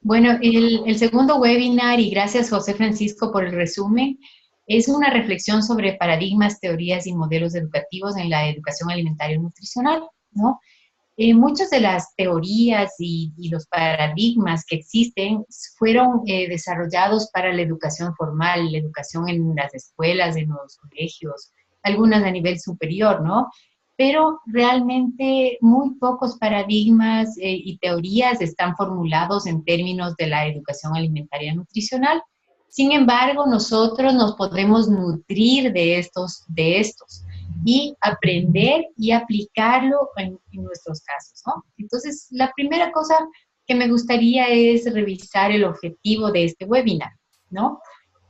Bueno, el segundo webinar, y gracias José Francisco por el resumen, es una reflexión sobre paradigmas, teorías y modelos educativos en la educación alimentaria y nutricional, ¿no? Muchas de las teorías y los paradigmas que existen fueron desarrollados para la educación formal, la educación en las escuelas, en los colegios, algunas a nivel superior, ¿no? Pero realmente muy pocos paradigmas y teorías están formulados en términos de la educación alimentaria nutricional. Sin embargo, nosotros nos podemos nutrir de estos y aprender y aplicarlo en nuestros casos, ¿no? Entonces, la primera cosa que me gustaría es revisar el objetivo de este webinar, ¿no?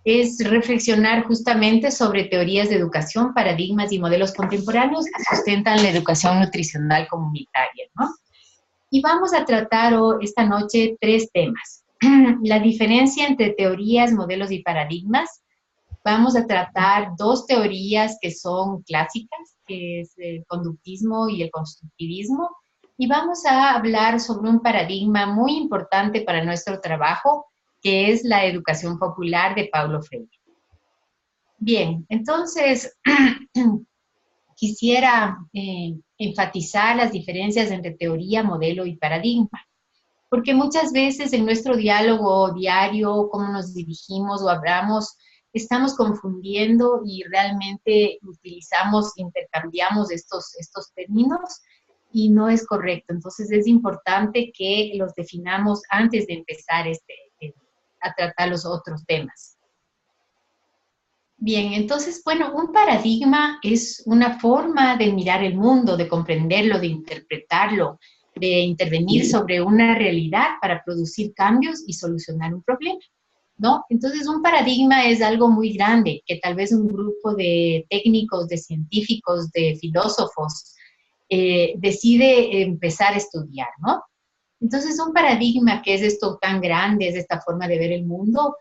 Es reflexionar justamente sobre teorías de educación, paradigmas y modelos contemporáneos que sustentan la educación nutricional comunitaria, ¿no? Y vamos a tratar esta noche tres temas. La diferencia entre teorías, modelos y paradigmas. Vamos a tratar dos teorías que son clásicas, que es el conductismo y el constructivismo, y vamos a hablar sobre un paradigma muy importante para nuestro trabajo, que es la educación popular de Paulo Freire. Bien, entonces quisiera enfatizar las diferencias entre teoría, modelo y paradigma, porque muchas veces en nuestro diálogo diario, cómo nos dirigimos o hablamos, estamos confundiendo y realmente intercambiamos estos términos y no es correcto. Entonces es importante que los definamos antes de empezar a tratar los otros temas. Bien, entonces, bueno, un paradigma es una forma de mirar el mundo, de comprenderlo, de interpretarlo, de intervenir sobre una realidad para producir cambios y solucionar un problema, ¿no? Entonces, un paradigma es algo muy grande que tal vez un grupo de técnicos, de científicos, de filósofos decide empezar a estudiar, ¿no? Entonces, un paradigma que es esto tan grande, es esta forma de ver el mundo,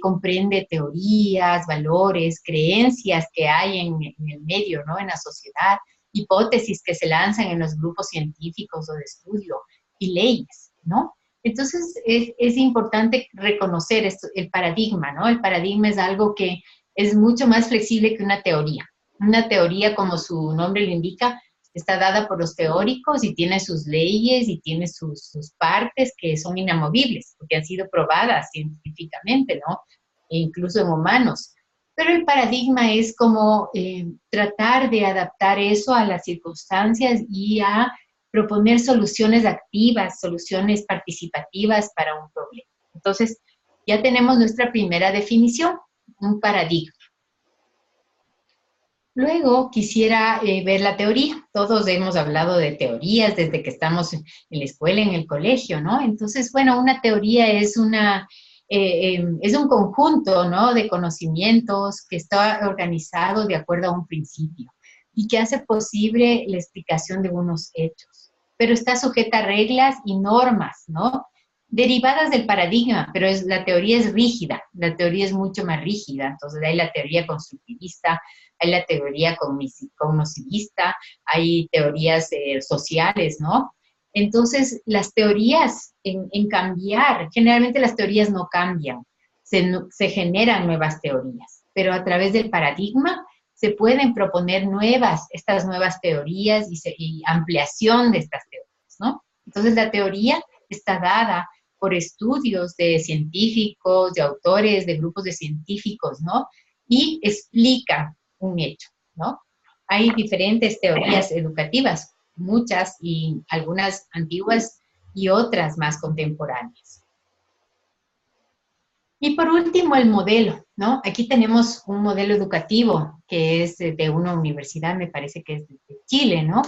comprende teorías, valores, creencias que hay en el medio, ¿no? En la sociedad, hipótesis que se lanzan en los grupos científicos o de estudio y leyes, ¿no? Entonces, es importante reconocer esto, el paradigma, ¿no? El paradigma es algo que es mucho más flexible que una teoría. Una teoría, como su nombre lo indica, está dada por los teóricos y tiene sus leyes y tiene sus partes que son inamovibles, porque han sido probadas científicamente, ¿no? E incluso en humanos. Pero el paradigma es como tratar de adaptar eso a las circunstancias y a proponer soluciones activas, soluciones participativas para un problema. Entonces, ya tenemos nuestra primera definición, un paradigma. Luego quisiera ver la teoría. Todos hemos hablado de teorías desde que estamos en la escuela, en el colegio, ¿no? Entonces, bueno, una teoría es es un conjunto, ¿no? De conocimientos que está organizado de acuerdo a un principio y que hace posible la explicación de unos hechos. Pero está sujeta a reglas y normas, ¿no? Derivadas del paradigma, pero la teoría es rígida, la teoría es mucho más rígida. Entonces, hay la teoría constructivista, hay la teoría cognitivista, hay teorías sociales, ¿no? Entonces, las teorías en cambiar, generalmente las teorías no cambian, se generan nuevas teorías, pero a través del paradigma se pueden proponer estas nuevas teorías y ampliación de estas teorías, ¿no? Entonces, la teoría está dada por estudios de científicos, de autores, de grupos de científicos, ¿no? Y explica un hecho, ¿no? Hay diferentes teorías educativas, muchas y algunas antiguas y otras más contemporáneas. Y por último, el modelo, ¿no? Aquí tenemos un modelo educativo que es de una universidad, me parece que es de Chile, ¿no?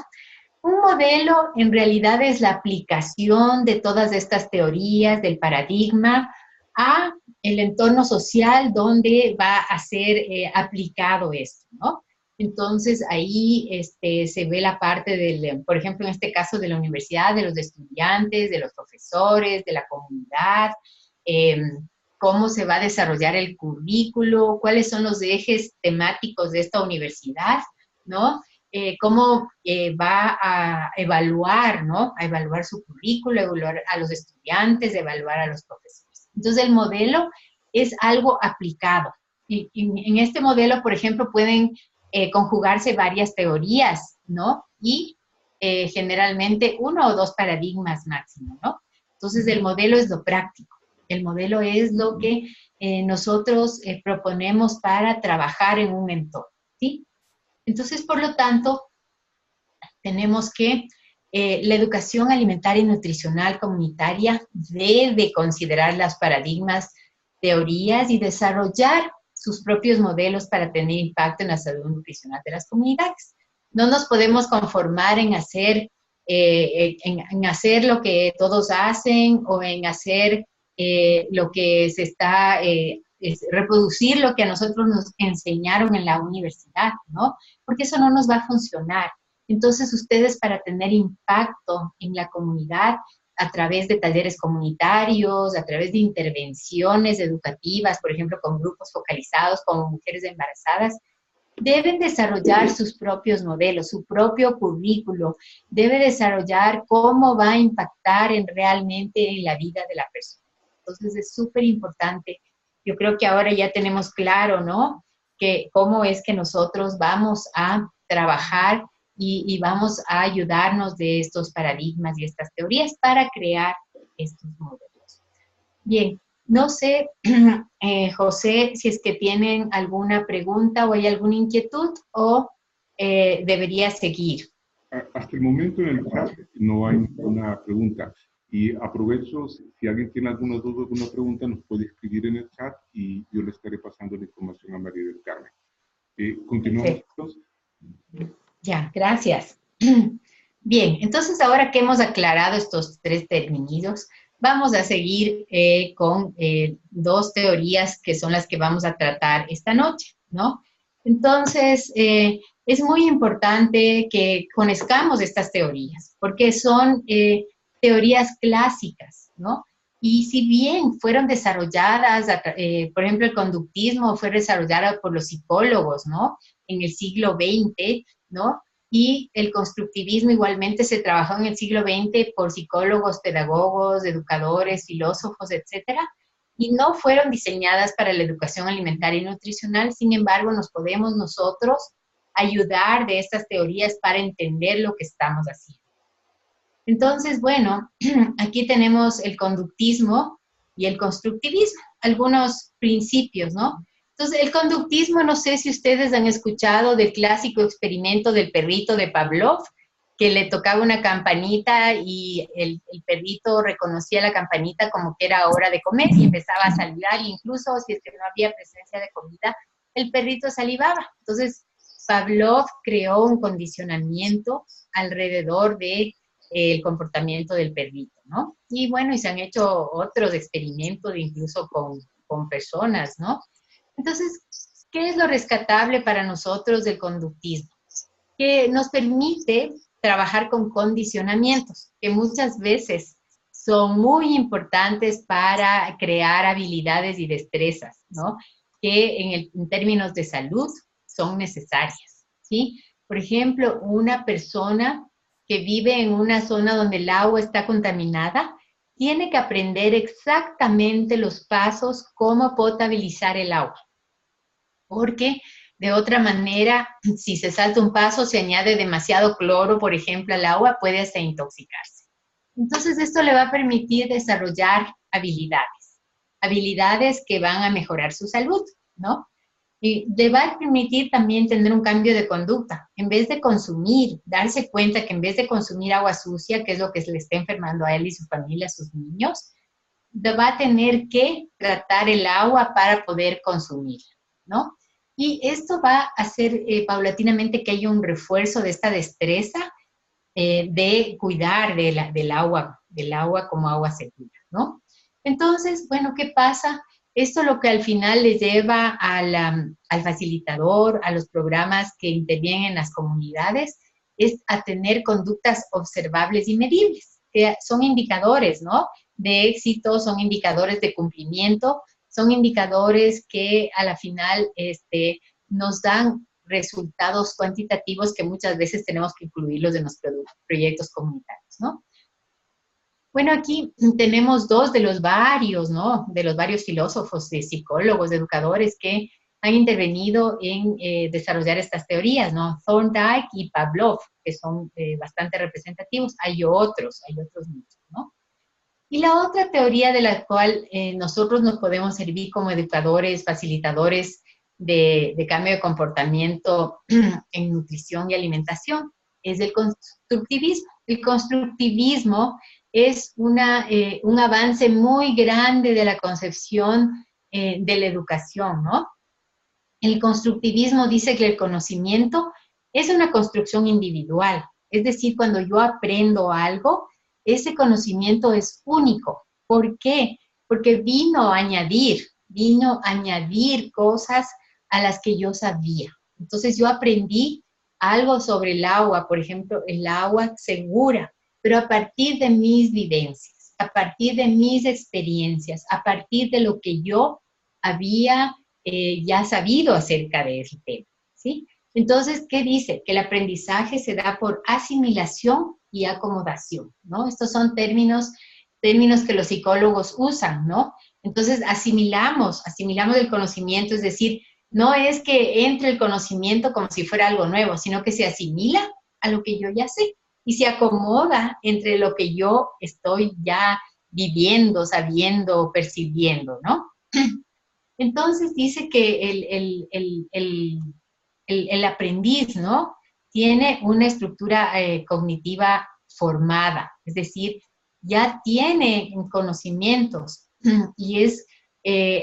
Un modelo en realidad es la aplicación de todas estas teorías del paradigma a el entorno social donde va a ser aplicado esto, ¿no? Entonces ahí se ve la parte por ejemplo, en este caso de la universidad, de los estudiantes, de los profesores, de la comunidad, cómo se va a desarrollar el currículo, cuáles son los ejes temáticos de esta universidad, ¿no? cómo va a evaluar, ¿no? A evaluar su currículo, evaluar a los estudiantes, evaluar a los profesores. Entonces, el modelo es algo aplicado. Y en este modelo, por ejemplo, pueden conjugarse varias teorías, ¿no? Y generalmente 1 o 2 paradigmas máximo, ¿no? Entonces, el modelo es lo práctico. El modelo es lo que nosotros proponemos para trabajar en un entorno, ¿sí? Entonces, por lo tanto, tenemos que la educación alimentaria y nutricional comunitaria debe considerar los paradigmas, teorías y desarrollar sus propios modelos para tener impacto en la salud nutricional de las comunidades. No nos podemos conformar en hacer lo que todos hacen o en hacer lo que se está, reproducir lo que a nosotros nos enseñaron en la universidad, ¿no? Porque eso no nos va a funcionar. Entonces, ustedes para tener impacto en la comunidad, a través de talleres comunitarios, a través de intervenciones educativas, por ejemplo, con grupos focalizados, con mujeres embarazadas, deben desarrollar sus propios modelos, su propio currículo, debe desarrollar cómo va a impactar realmente en la vida de la persona. Entonces, es súper importante. Yo creo que ahora ya tenemos claro, ¿no? Que cómo es que nosotros vamos a trabajar y vamos a ayudarnos de estos paradigmas y estas teorías para crear estos modelos. Bien, no sé, José, si es que tienen alguna pregunta o hay alguna inquietud o debería seguir. Hasta el momento en el chat no hay ninguna pregunta. Y aprovecho, si alguien tiene alguna duda o alguna pregunta, nos puede escribir en el chat y yo le estaré pasando la información a María del Carmen. Continuamos. Ya, gracias. Bien, entonces ahora que hemos aclarado estos 3 términos, vamos a seguir con 2 teorías que son las que vamos a tratar esta noche, ¿no? Entonces, es muy importante que conozcamos estas teorías, porque son teorías clásicas, ¿no? Y si bien fueron desarrolladas, por ejemplo, el conductismo fue desarrollado por los psicólogos, ¿no? En el siglo XX, ¿no? Y el constructivismo igualmente se trabajó en el siglo XX por psicólogos, pedagogos, educadores, filósofos, etcétera, y no fueron diseñadas para la educación alimentaria y nutricional. Sin embargo, nos podemos nosotros ayudar de estas teorías para entender lo que estamos haciendo. Entonces, bueno, aquí tenemos el conductismo y el constructivismo, algunos principios, ¿no? Entonces, el conductismo, no sé si ustedes han escuchado del clásico experimento del perrito de Pavlov, que le tocaba una campanita y el perrito reconocía la campanita como que era hora de comer y empezaba a salivar, e incluso si es que no había presencia de comida, el perrito salivaba. Entonces, Pavlov creó un condicionamiento alrededor de el comportamiento del perrito, ¿no? Y bueno, y se han hecho otros experimentos incluso con personas, ¿no? Entonces, ¿qué es lo rescatable para nosotros del conductismo? Que nos permite trabajar con condicionamientos, que muchas veces son muy importantes para crear habilidades y destrezas, ¿no? Que en términos de salud son necesarias, ¿sí? Por ejemplo, una persona que vive en una zona donde el agua está contaminada, tiene que aprender exactamente los pasos cómo potabilizar el agua. Porque de otra manera, si se salta un paso, se añade demasiado cloro, por ejemplo, al agua, puede hasta intoxicarse. Entonces, esto le va a permitir desarrollar habilidades que van a mejorar su salud, ¿no? Y le va a permitir también tener un cambio de conducta. En vez de consumir, darse cuenta que en vez de consumir agua sucia, que es lo que le está enfermando a él y su familia, a sus niños, va a tener que tratar el agua para poder consumirla, ¿no? Y esto va a hacer paulatinamente que haya un refuerzo de esta destreza de cuidar del agua como agua segura, ¿no? Entonces, bueno, ¿qué pasa? Esto lo que al final le lleva al facilitador, a los programas que intervienen en las comunidades, es a tener conductas observables y medibles, que son indicadores, ¿no? De éxito, son indicadores de cumplimiento, son indicadores que a la final nos dan resultados cuantitativos que muchas veces tenemos que incluirlos en los proyectos comunitarios, ¿no? Bueno, aquí tenemos dos de los varios, ¿no? De los varios filósofos, de psicólogos, de educadores que han intervenido en desarrollar estas teorías, ¿no? Thorndike y Pavlov, que son bastante representativos. Hay otros muchos, ¿no? Y la otra teoría de la cual nosotros nos podemos servir como educadores, facilitadores de cambio de comportamiento en nutrición y alimentación es el constructivismo. El constructivismo es un avance muy grande de la concepción de la educación, ¿no? El constructivismo dice que el conocimiento es una construcción individual, es decir, cuando yo aprendo algo, ese conocimiento es único. ¿Por qué? Porque vino a añadir cosas a las que yo sabía. Entonces yo aprendí algo sobre el agua, por ejemplo, el agua segura, pero a partir de mis vivencias, a partir de mis experiencias, a partir de lo que yo había ya sabido acerca de ese tema, ¿sí? Entonces, ¿qué dice? Que el aprendizaje se da por asimilación y acomodación, ¿no? Estos son términos que los psicólogos usan, ¿no? Entonces, asimilamos el conocimiento, es decir, no es que entre el conocimiento como si fuera algo nuevo, sino que se asimila a lo que yo ya sé y se acomoda entre lo que yo estoy ya viviendo, sabiendo, percibiendo, ¿no? Entonces dice que el aprendiz, ¿no? Tiene una estructura cognitiva formada, es decir, ya tiene conocimientos y es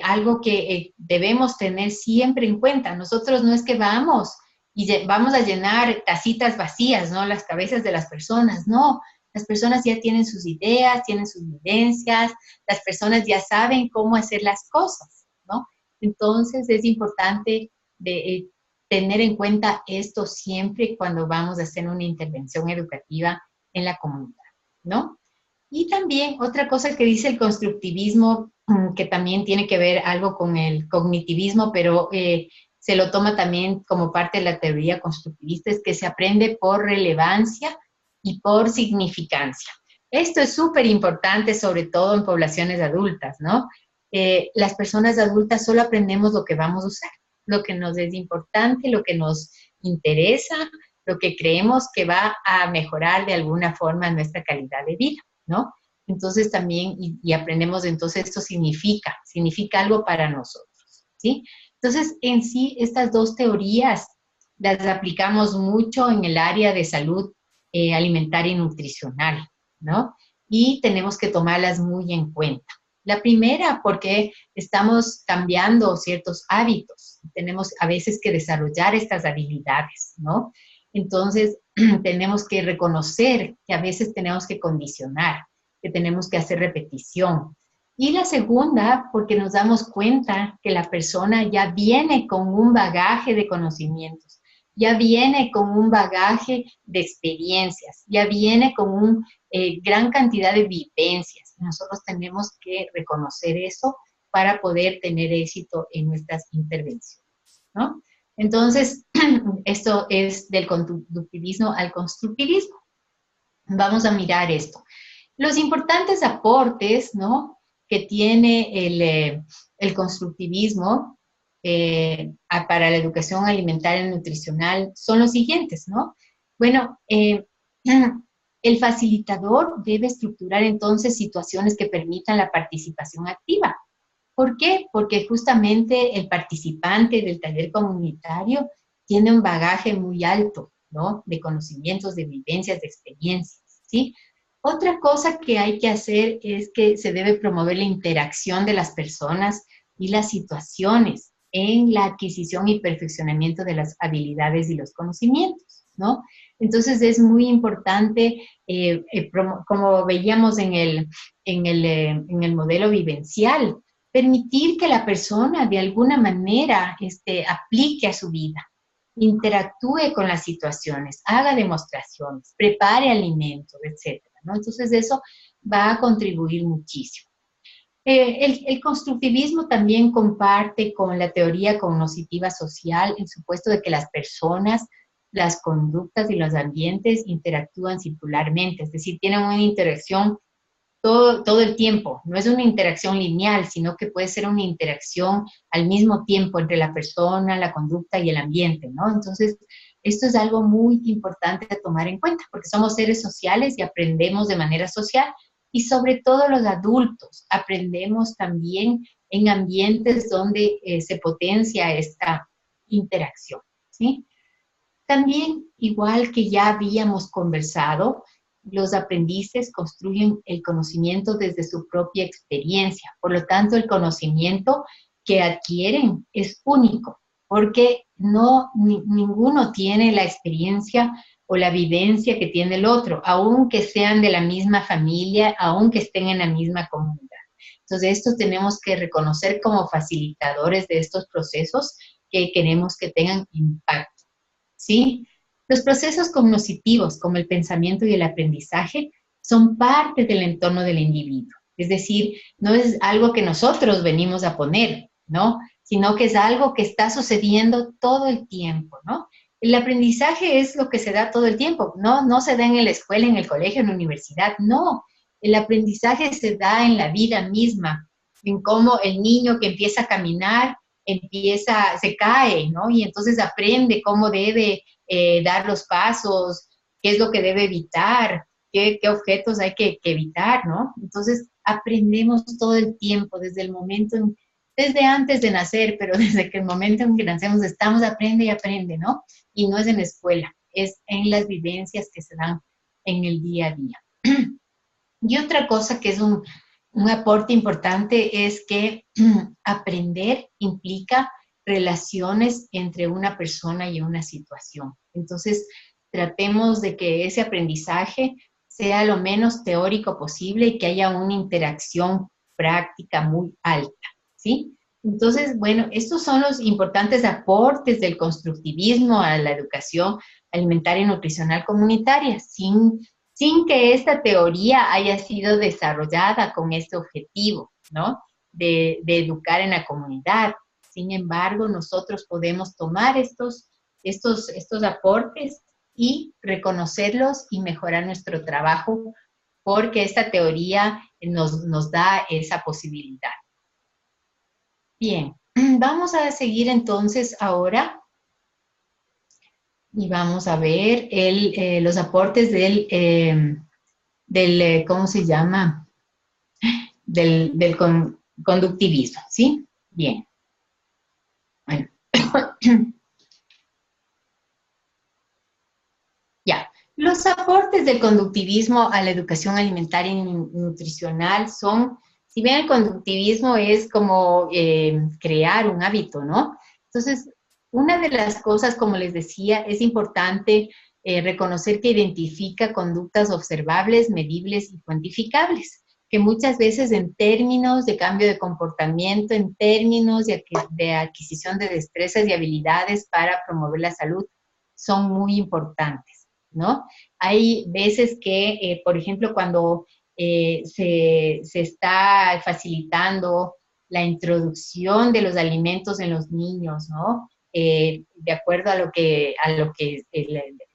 algo que debemos tener siempre en cuenta. Nosotros no es que vamos a llenar tacitas vacías, ¿no? Las cabezas de las personas, no. Las personas ya tienen sus ideas, tienen sus vivencias, las personas ya saben cómo hacer las cosas, ¿no? Entonces es importante tener en cuenta esto siempre cuando vamos a hacer una intervención educativa en la comunidad, ¿no? Y también otra cosa que dice el constructivismo, que también tiene que ver algo con el cognitivismo, pero se lo toma también como parte de la teoría constructivista, es que se aprende por relevancia y por significancia. Esto es súper importante, sobre todo en poblaciones adultas, ¿no? Las personas adultas solo aprendemos lo que vamos a usar, lo que nos es importante, lo que nos interesa, lo que creemos que va a mejorar de alguna forma nuestra calidad de vida, ¿no? Entonces también, y aprendemos, entonces esto significa algo para nosotros, ¿sí? Entonces, en sí, estas dos teorías las aplicamos mucho en el área de salud alimentaria y nutricional, ¿no? Y tenemos que tomarlas muy en cuenta. La primera, porque estamos cambiando ciertos hábitos. Tenemos a veces que desarrollar estas habilidades, ¿no? Entonces, tenemos que reconocer que a veces tenemos que condicionar, que tenemos que hacer repetición. Y la segunda, porque nos damos cuenta que la persona ya viene con un bagaje de conocimientos, ya viene con un bagaje de experiencias, ya viene con una gran cantidad de vivencias. Nosotros tenemos que reconocer eso para poder tener éxito en nuestras intervenciones, ¿no? Entonces, esto es del conductivismo al constructivismo. Vamos a mirar esto. Los importantes aportes, ¿no?, que tiene el constructivismo para la educación alimentaria y nutricional son los siguientes, ¿no? Bueno, el facilitador debe estructurar entonces situaciones que permitan la participación activa. ¿Por qué? Porque justamente el participante del taller comunitario tiene un bagaje muy alto, ¿no?, de conocimientos, de vivencias, de experiencias, ¿sí? Otra cosa que hay que hacer es que se debe promover la interacción de las personas y las situaciones en la adquisición y perfeccionamiento de las habilidades y los conocimientos, ¿no? Entonces es muy importante, como veíamos en el modelo vivencial, permitir que la persona de alguna manera aplique a su vida, interactúe con las situaciones, haga demostraciones, prepare alimentos, etcétera, ¿no? Entonces eso va a contribuir muchísimo. El constructivismo también comparte con la teoría cognitiva social el supuesto de que las personas, las conductas y los ambientes interactúan circularmente, es decir, tienen una interacción todo el tiempo. No es una interacción lineal, sino que puede ser una interacción al mismo tiempo entre la persona, la conducta y el ambiente, ¿no? Entonces, esto es algo muy importante a tomar en cuenta, porque somos seres sociales y aprendemos de manera social, y sobre todo los adultos aprendemos también en ambientes donde se potencia esta interacción, ¿sí? También, igual que ya habíamos conversado, los aprendices construyen el conocimiento desde su propia experiencia. Por lo tanto, el conocimiento que adquieren es único, porque ninguno tiene la experiencia o la vivencia que tiene el otro, aunque sean de la misma familia, aunque estén en la misma comunidad. Entonces, esto tenemos que reconocer como facilitadores de estos procesos que queremos que tengan impacto, ¿sí? Los procesos cognitivos, como el pensamiento y el aprendizaje, son parte del entorno del individuo. Es decir, no es algo que nosotros venimos a poner, ¿no? Sino que es algo que está sucediendo todo el tiempo, ¿no? El aprendizaje es lo que se da todo el tiempo, no se da en la escuela, en el colegio, en la universidad, no. El aprendizaje se da en la vida misma, en cómo el niño que empieza a caminar, se cae, ¿no? Y entonces aprende cómo debe dar los pasos, qué es lo que debe evitar, qué objetos hay que evitar, ¿no? Entonces aprendemos todo el tiempo, desde antes de nacer, pero desde que el momento en que nacemos estamos aprende y aprende, ¿no? Y no es en la escuela, es en las vivencias que se dan en el día a día. Y otra cosa que es un aporte importante es que aprender implica relaciones entre una persona y una situación. Entonces, tratemos de que ese aprendizaje sea lo menos teórico posible y que haya una interacción práctica muy alta, ¿sí? Entonces, bueno, estos son los importantes aportes del constructivismo a la educación alimentaria y nutricional comunitaria, sin que esta teoría haya sido desarrollada con este objetivo, ¿no? De educar en la comunidad. Sin embargo, nosotros podemos tomar estos aportes y reconocerlos y mejorar nuestro trabajo, porque esta teoría nos da esa posibilidad. Bien, vamos a seguir entonces ahora y vamos a ver los aportes ¿cómo se llama? Del conductivismo, ¿sí? Bien. Bueno. Ya. Los aportes del conductivismo a la educación alimentaria y nutricional son, si bien el conductivismo es como crear un hábito, ¿no? Entonces, una de las cosas, como les decía, es importante reconocer que identifica conductas observables, medibles y cuantificables, que muchas veces en términos de cambio de comportamiento, en términos de adquisición de destrezas y habilidades para promover la salud, son muy importantes, ¿no? Hay veces que, por ejemplo, cuando se está facilitando la introducción de los alimentos en los niños, ¿no? De acuerdo a lo que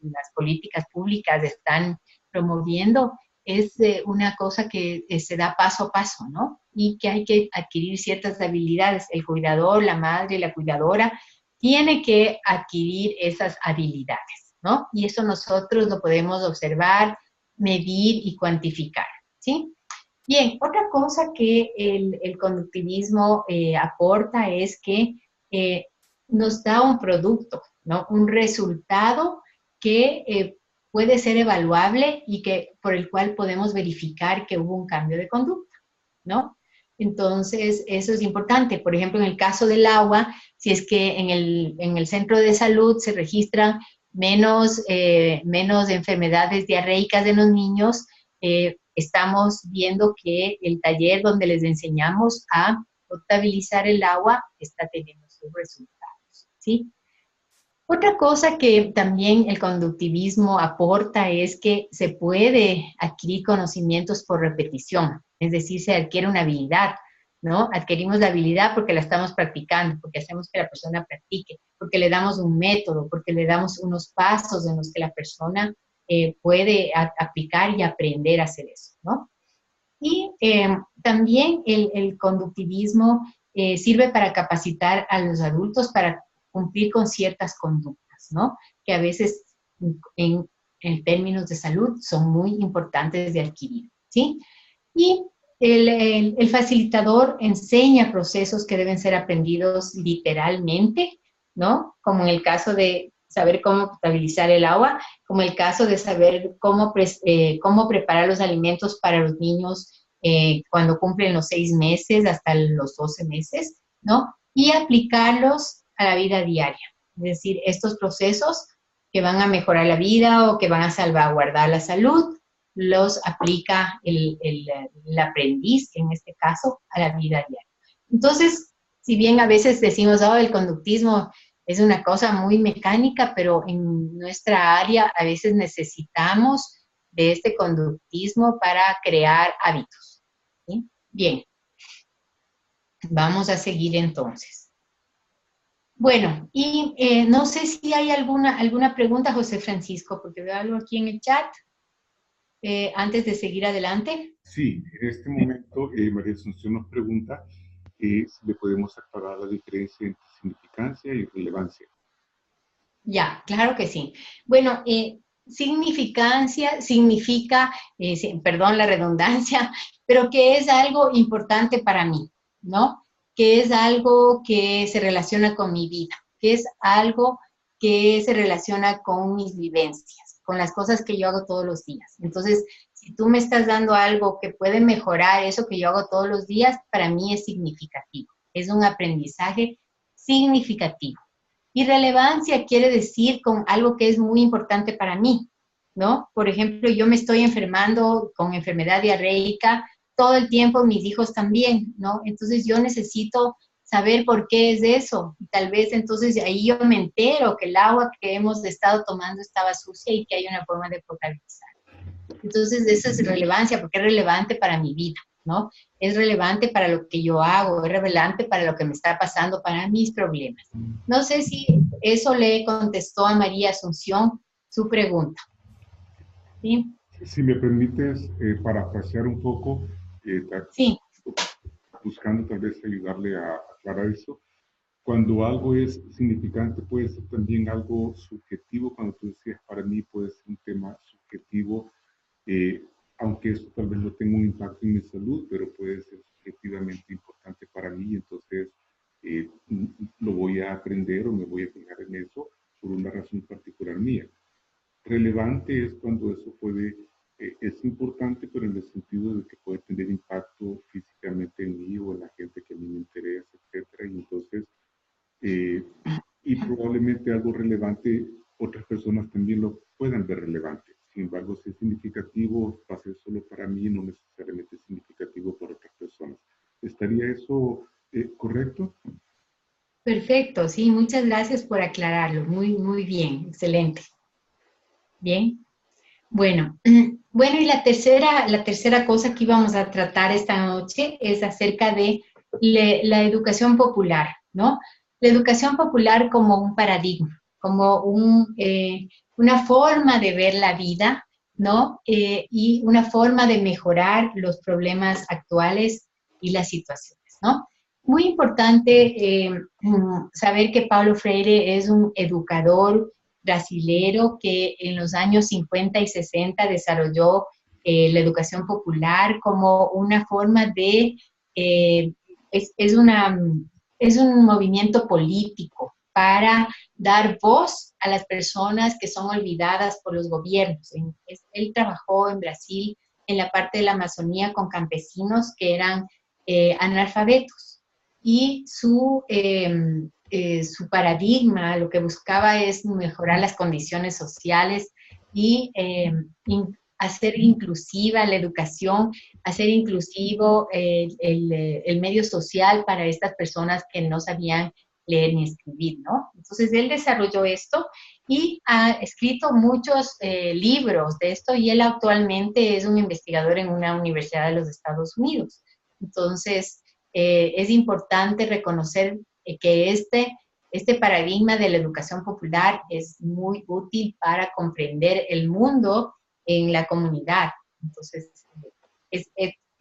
las políticas públicas están promoviendo, es una cosa que se da paso a paso, ¿no? Y que hay que adquirir ciertas habilidades. El cuidador, la madre, la cuidadora, tiene que adquirir esas habilidades, ¿no? Y eso nosotros lo podemos observar, medir y cuantificar, ¿sí? Bien, otra cosa que el conductivismo aporta es que nos da un producto, ¿no? Un resultado que puede ser evaluable y por el cual podemos verificar que hubo un cambio de conducta, ¿no? Entonces, eso es importante. Por ejemplo, en el caso del agua, si es que en el centro de salud se registran menos enfermedades diarreicas en los niños, estamos viendo que el taller donde les enseñamos a potabilizar el agua está teniendo sus resultados, ¿sí? Otra cosa que también el conductivismo aporta es que se puede adquirir conocimientos por repetición, es decir, se adquiere una habilidad. ¿no? Adquirimos la habilidad porque la estamos practicando, porque hacemos que la persona practique, porque le damos un método, porque le damos unos pasos en los que la persona puede aplicar y aprender a hacer eso, ¿no? Y también el conductivismo sirve para capacitar a los adultos para cumplir con ciertas conductas, ¿no? Que a veces en, en términos de salud son muy importantes de adquirir, ¿sí? Y el facilitador enseña procesos que deben ser aprendidos literalmente, ¿no? Como en el caso de saber cómo potabilizar el agua, como el caso de saber cómo preparar los alimentos para los niños cuando cumplen los 6 meses hasta los 12 meses, ¿no? Y aplicarlos a la vida diaria. Es decir, estos procesos que van a mejorar la vida o que van a salvaguardar la salud, los aplica el aprendiz, en este caso, a la vida diaria. Entonces, si bien a veces decimos, oh, el conductismo es una cosa muy mecánica, pero en nuestra área a veces necesitamos de este conductismo para crear hábitos, ¿sí? Bien, vamos a seguir entonces. Bueno, y no sé si hay alguna pregunta, José Francisco, porque veo algo aquí en el chat. Antes de seguir adelante. Sí, en este momento María Asunción nos pregunta si le podemos aclarar la diferencia entre significancia y relevancia. Ya, claro que sí. Bueno, significancia significa, perdón la redundancia, pero que es algo importante para mí, ¿no? Que es algo que se relaciona con mi vida, que es algo que se relaciona con mis vivencias, con las cosas que yo hago todos los días. Entonces, si tú me estás dando algo que puede mejorar eso que yo hago todos los días, para mí es significativo. Es un aprendizaje significativo. Y relevancia quiere decir con algo que es muy importante para mí, ¿no? Por ejemplo, yo me estoy enfermando con enfermedad diarreica todo el tiempo, mis hijos también, ¿no? Entonces yo necesito saber por qué es eso. Y tal vez entonces ahí yo me entero que el agua que hemos estado tomando estaba sucia y que hay una forma de potabilizar. Entonces esa es relevancia porque es relevante para mi vida, ¿no? Es relevante para lo que yo hago, es relevante para lo que me está pasando, para mis problemas. No sé si eso le contestó a María Asunción su pregunta. ¿Sí? Si me permites parafrasear un poco, Sí. buscando tal vez ayudarle a aclarar eso. Cuando algo es significante puede ser también algo subjetivo, cuando tú decías para mí puede ser un tema subjetivo, aunque eso tal vez no tenga un impacto en mi salud, pero puede ser subjetivamente importante para mí, entonces lo voy a aprender o me voy a fijar en eso por una razón particular mía. Relevante es cuando eso puede, es importante, pero en el sentido de que puede tener impacto físicamente en mí o en la gente que a mí me interesa, etcétera, y entonces y probablemente algo relevante, otras personas también lo puedan ver relevante. Sin embargo, si es significativo, va a ser solo para mí, no necesariamente significativo para otras personas. ¿Estaría eso correcto? Perfecto, sí, muchas gracias por aclararlo. Muy, muy bien, excelente. Bien. Bueno, bueno, y la tercera cosa que íbamos a tratar esta noche es acerca de la educación popular, ¿no? La educación popular como un paradigma, como una forma de ver la vida, ¿no? Y una forma de mejorar los problemas actuales y las situaciones, ¿no? Muy importante saber que Paulo Freire es un educador brasilero que en los años 50 y 60 desarrolló la educación popular como una forma de, es un movimiento político para dar voz a las personas que son olvidadas por los gobiernos. Él trabajó en Brasil en la parte de la Amazonía con campesinos que eran analfabetos y su paradigma lo que buscaba es mejorar las condiciones sociales y hacer inclusiva la educación, hacer inclusivo el medio social para estas personas que no sabían leer ni escribir, ¿no? Entonces él desarrolló esto y ha escrito muchos libros de esto y él actualmente es un investigador en una universidad de los Estados Unidos. Entonces, es importante reconocer que este paradigma de la educación popular es muy útil para comprender el mundo en la comunidad. Entonces,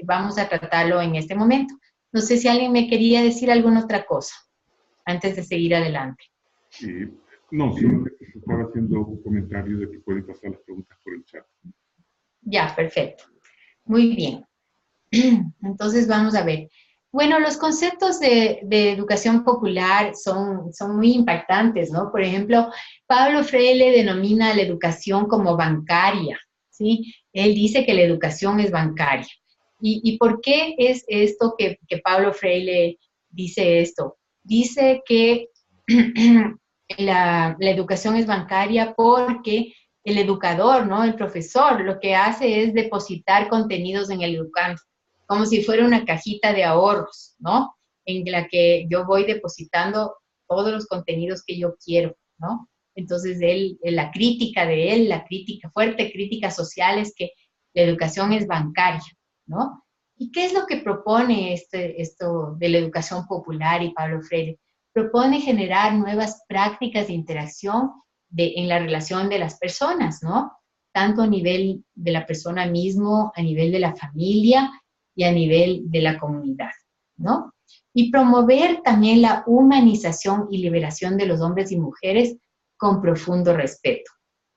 vamos a tratarlo en este momento. No sé si alguien me quería decir alguna otra cosa antes de seguir adelante. No, solamente estaba haciendo un comentario de que pueden pasar las preguntas por el chat. Ya, perfecto. Muy bien. Entonces vamos a ver. Bueno, los conceptos de educación popular son muy impactantes, ¿no? Por ejemplo, Pablo Freire denomina la educación como bancaria, ¿sí? Él dice que la educación es bancaria. ¿Y por qué es esto que Pablo Freire dice esto? Dice que la educación es bancaria porque el educador, ¿no? El profesor, lo que hace es depositar contenidos en el educando, como si fuera una cajita de ahorros, ¿no? En la que yo voy depositando todos los contenidos que yo quiero, ¿no? Entonces, la crítica de él, fuerte crítica social es que la educación es bancaria, ¿no? ¿Y qué es lo que propone esto de la educación popular y Pablo Freire? Propone generar nuevas prácticas de interacción en la relación de las personas, ¿no? Tanto a nivel de la persona mismo, a nivel de la familia y a nivel de la comunidad, ¿no? Y promover también la humanización y liberación de los hombres y mujeres con profundo respeto.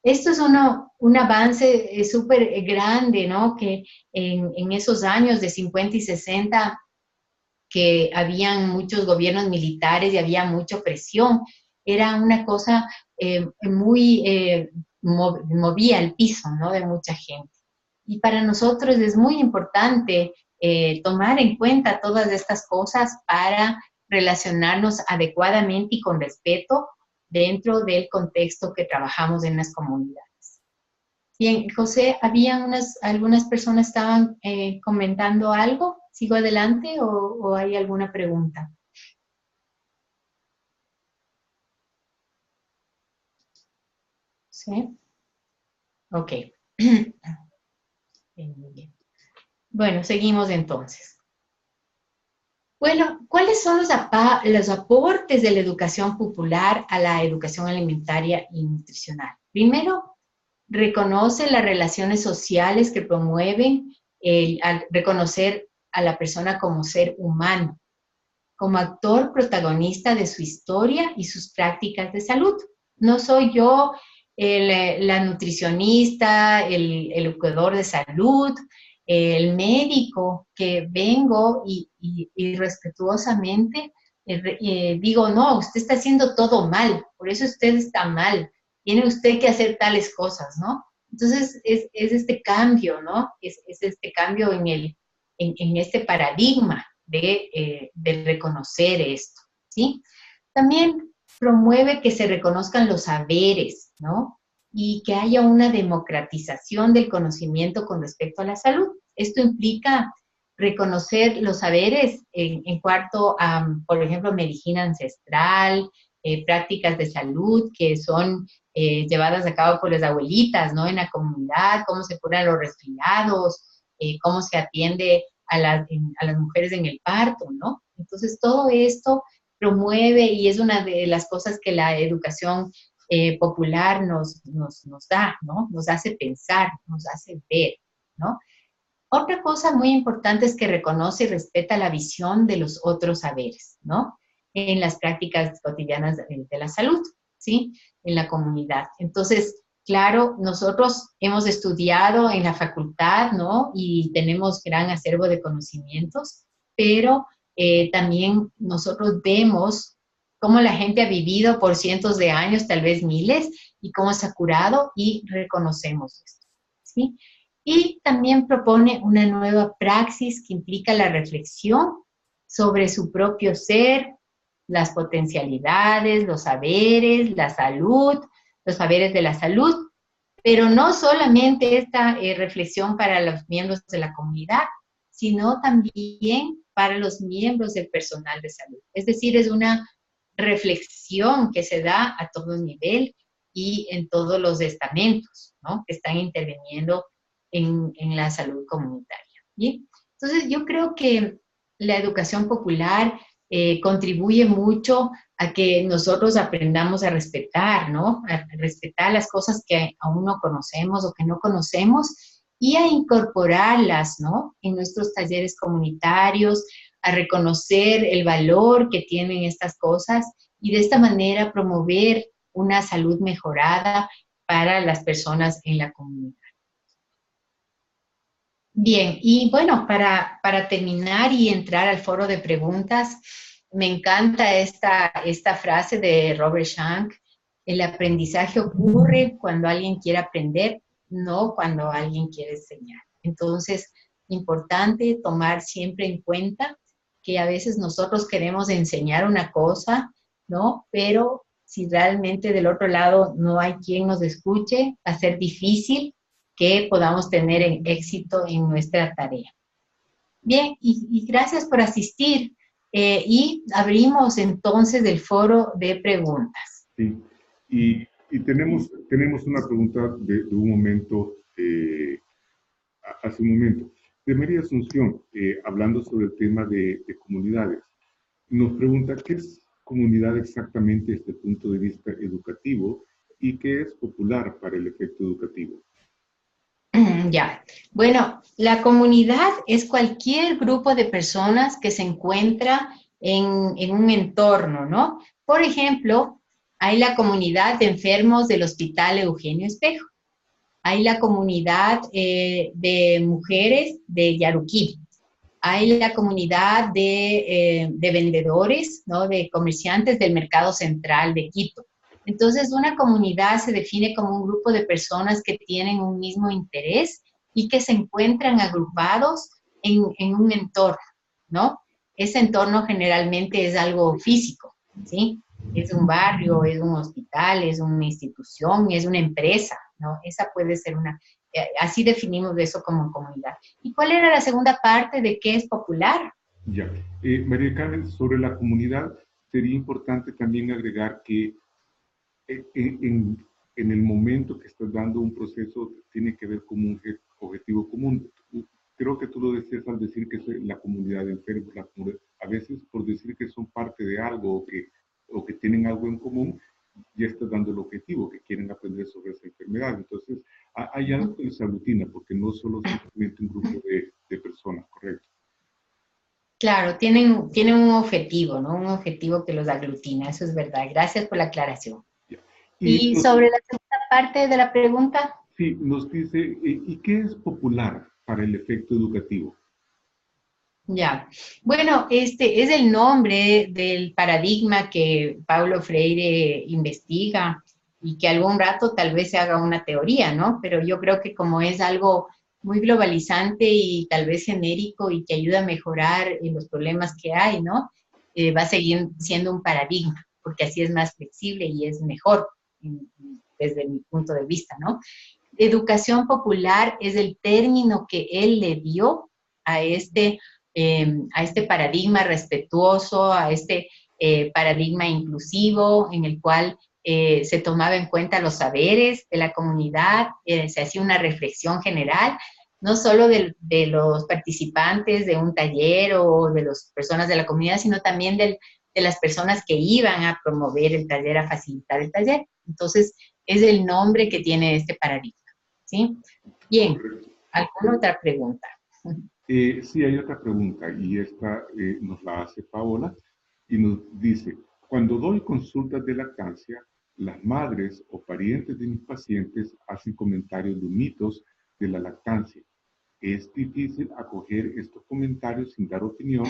Esto es un avance súper grande, ¿no? Que en esos años de 50 y 60, que habían muchos gobiernos militares y había mucha opresión, era una cosa movía el piso, ¿no? De mucha gente. Y para nosotros es muy importante tomar en cuenta todas estas cosas para relacionarnos adecuadamente y con respeto dentro del contexto que trabajamos en las comunidades. Bien, José, había algunas personas estaban comentando algo. ¿Sigo adelante o hay alguna pregunta? ¿Sí? Ok. Muy bien. Bueno, seguimos entonces. Bueno, ¿cuáles son los aportes de la educación popular a la educación alimentaria y nutricional? Primero, reconoce las relaciones sociales que promueven al reconocer a la persona como ser humano, como actor protagonista de su historia y sus prácticas de salud. No soy yo la nutricionista, el educador de salud, el médico que vengo y respetuosamente digo, no, usted está haciendo todo mal, por eso usted está mal, tiene usted que hacer tales cosas, ¿no? Entonces, es este cambio, ¿no? Es este cambio en este paradigma de reconocer esto, ¿sí? También promueve que se reconozcan los saberes, ¿no? Y que haya una democratización del conocimiento con respecto a la salud. Esto implica reconocer los saberes en cuanto a, por ejemplo, medicina ancestral, prácticas de salud que son llevadas a cabo por las abuelitas, ¿no? En la comunidad, cómo se curan los resfriados, cómo se atiende a las mujeres en el parto, ¿no? Entonces, todo esto promueve y es una de las cosas que la educación popular nos da, ¿no? Nos hace pensar, nos hace ver, ¿no? Otra cosa muy importante es que reconoce y respeta la visión de los otros saberes, ¿no? En las prácticas cotidianas de la salud, ¿sí? En la comunidad. Entonces, claro, nosotros hemos estudiado en la facultad, ¿no? Y tenemos gran acervo de conocimientos, pero también nosotros vemos cómo la gente ha vivido por cientos de años, tal vez miles, y cómo se ha curado y reconocemos esto, ¿sí? Y también propone una nueva praxis que implica la reflexión sobre su propio ser, las potencialidades, los saberes, la salud, los saberes de la salud, pero no solamente esta reflexión para los miembros de la comunidad, sino también para los miembros del personal de salud. Es decir, es una reflexión que se da a todo nivel y en todos los estamentos, ¿no? Que están interviniendo en la salud comunitaria. ¿Bien? Entonces, yo creo que la educación popular contribuye mucho a que nosotros aprendamos a respetar, ¿no? A respetar las cosas que aún no conocemos o que no conocemos y a incorporarlas, ¿no? En nuestros talleres comunitarios, a reconocer el valor que tienen estas cosas y de esta manera promover una salud mejorada para las personas en la comunidad. Bien, y bueno, para terminar y entrar al foro de preguntas, me encanta esta frase de Robert Shank: el aprendizaje ocurre cuando alguien quiere aprender, no cuando alguien quiere enseñar. Entonces, importante tomar siempre en cuenta que a veces nosotros queremos enseñar una cosa, ¿no? Pero si realmente del otro lado no hay quien nos escuche, va a ser difícil que podamos tener éxito en nuestra tarea. Bien, y gracias por asistir. Y abrimos entonces el foro de preguntas. Sí, y tenemos una pregunta de un momento, hace un momento. De María Asunción, hablando sobre el tema de comunidades, nos pregunta qué es comunidad exactamente desde el punto de vista educativo y qué es popular para el efecto educativo. Ya, bueno, la comunidad es cualquier grupo de personas que se encuentra en un entorno, ¿no? Por ejemplo, hay la comunidad de enfermos del Hospital Eugenio Espejo, hay la comunidad de mujeres de Yaruquí, hay la comunidad de vendedores, ¿no? De comerciantes del Mercado Central de Quito. Entonces, una comunidad se define como un grupo de personas que tienen un mismo interés y que se encuentran agrupados en un entorno, ¿no? Ese entorno generalmente es algo físico, ¿sí? Es un barrio, es un hospital, es una institución, es una empresa, ¿no? Esa puede ser una... así definimos eso como comunidad. ¿Y cuál era la segunda parte de qué es popular? Ya. María Carmen, sobre la comunidad, sería importante también agregar que en el momento que estás dando un proceso tiene que ver con un objetivo común. Creo que tú lo decías al decir que es la comunidad de enfermos, a veces por decir que son parte de algo o que tienen algo en común, ya estás dando el objetivo, que quieren aprender sobre esa enfermedad. Entonces, hay algo que les aglutina, porque no solo simplemente un grupo de personas, ¿correcto? Claro, tienen un objetivo, ¿no? Un objetivo que los aglutina, eso es verdad. Gracias por la aclaración. Y sobre la segunda parte de la pregunta. Sí, nos dice, ¿y qué es popular para el efecto educativo? Ya, bueno, este es el nombre del paradigma que Paulo Freire investiga y que algún rato tal vez se haga una teoría, ¿no? Pero yo creo que como es algo muy globalizante y tal vez genérico y que ayuda a mejorar los problemas que hay, ¿no? Va a seguir siendo un paradigma, porque así es más flexible y es mejor desde mi punto de vista, ¿no? Educación popular es el término que él le dio a este paradigma respetuoso, a este paradigma inclusivo en el cual se tomaba en cuenta los saberes de la comunidad, se hacía una reflexión general, no solo de los participantes de un taller o de las personas de la comunidad, sino también de las personas que iban a promover el taller, a facilitar el taller. Entonces, es el nombre que tiene este paradigma, ¿sí? Bien, ¿alguna otra pregunta? Sí, hay otra pregunta y esta nos la hace Paola y nos dice, cuando doy consultas de lactancia, las madres o parientes de mis pacientes hacen comentarios de mitos de la lactancia. Es difícil acoger estos comentarios sin dar opinión